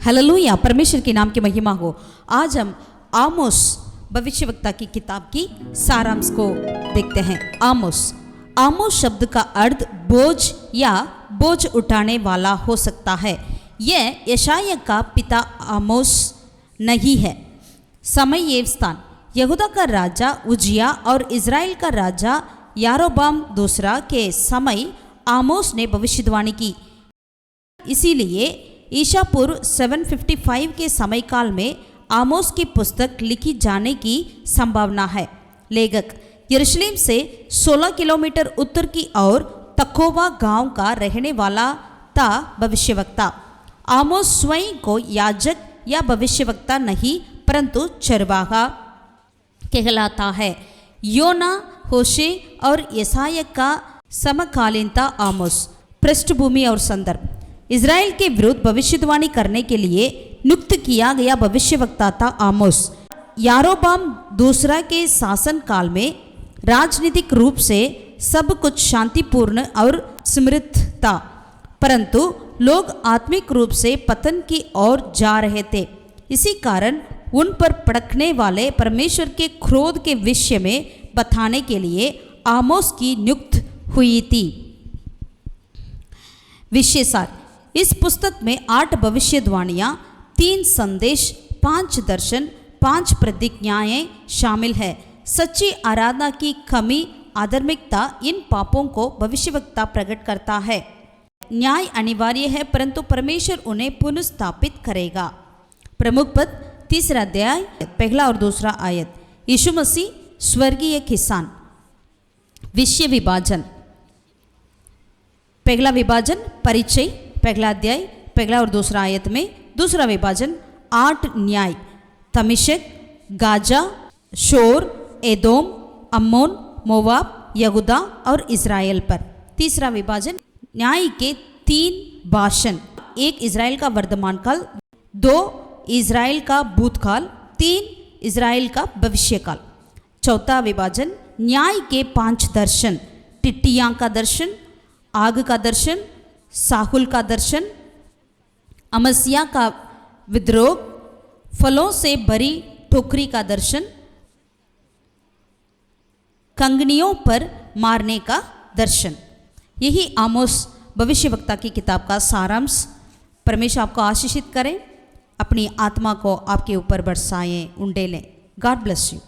Hallelujah, परमेश्वर के नाम की महिमा हो। आज हम आमोस भविष्यवक्ता की किताब की सारांश को देखते हैं। आमोस आमोस शब्द का अर्थ बोझ या बोझ उठाने वाला हो सकता है। यह यशायाह का पिता आमोस नहीं है। समय एवं स्थान, यहूदा का राजा उजिया और इज़राइल का राजा यारोबाम दूसरा के समय आमोस ने भविष्यवाणी की। इसीलिए ईशापुर 755 के समय काल में आमोस की पुस्तक लिखी जाने की संभावना है। लेखक यरूशलेम से 16 किलोमीटर उत्तर की ओर तकोवा गांव का रहने वाला था। भविष्यवक्ता आमोस स्वयं को याजक या भविष्यवक्ता नहीं परंतु चरवाहा कहलाता है। योना, होशे और यशायाह का समकालीन था। आमोस पृष्ठभूमि और संदर्भ, इज़राइल के विरुद्ध भविष्यवाणी करने के लिए नियुक्त किया गया भविष्यवक्ता था आमोस। यारोबाम दूसरा के शासन काल में राजनीतिक रूप से सब कुछ शांतिपूर्ण और समृद्ध था, परंतु लोग आत्मिक रूप से पतन की ओर जा रहे थे। इसी कारण उन पर भड़कने वाले परमेश्वर के क्रोध के विषय में बताने के लिए आमोस की नियुक्त हुई थी। विषय सार, इस पुस्तक में 8 भविष्यवाणियाँ, 3 संदेश, 5 दर्शन, 5 प्रतिज्ञाएं शामिल है। सच्ची आराधना की कमी, आधर्मिकता, इन पापों को भविष्यवक्ता प्रकट करता है। न्याय अनिवार्य है परंतु परमेश्वर उन्हें पुनर्स्थापित करेगा। प्रमुख पद 3 अध्याय 1 और 2 आयत। यीशु मसीह स्वर्गीय किसान। विषय विभाजन, पहला विभाजन परिचय 1 अध्याय 1 और 2 आयत में। दूसरा विभाजन 8 न्याय, तमिशक, गाजा, शोर, एदोम, अम्मोन, मोवाब, यहूदा और इज़राइल पर। तीसरा विभाजन न्याय के 3 भाषण, 1 इज़राइल का वर्तमान काल, 2 इज़राइल का भूतकाल, 3 इज़राइल का भविष्यकाल। चौथा विभाजन न्याय के 5 दर्शन, टिट्टियाँ का दर्शन, आग का दर्शन, साहुल का दर्शन, अमस्या का विद्रोह, फलों से भरी टोकरी का दर्शन, कंगनियों पर मारने का दर्शन। यही आमोस भविष्यवक्ता की किताब का सारांश। परमेश्वर आपको आशीषित करें, अपनी आत्मा को आपके ऊपर बरसाएं, उंडेलें। God bless you.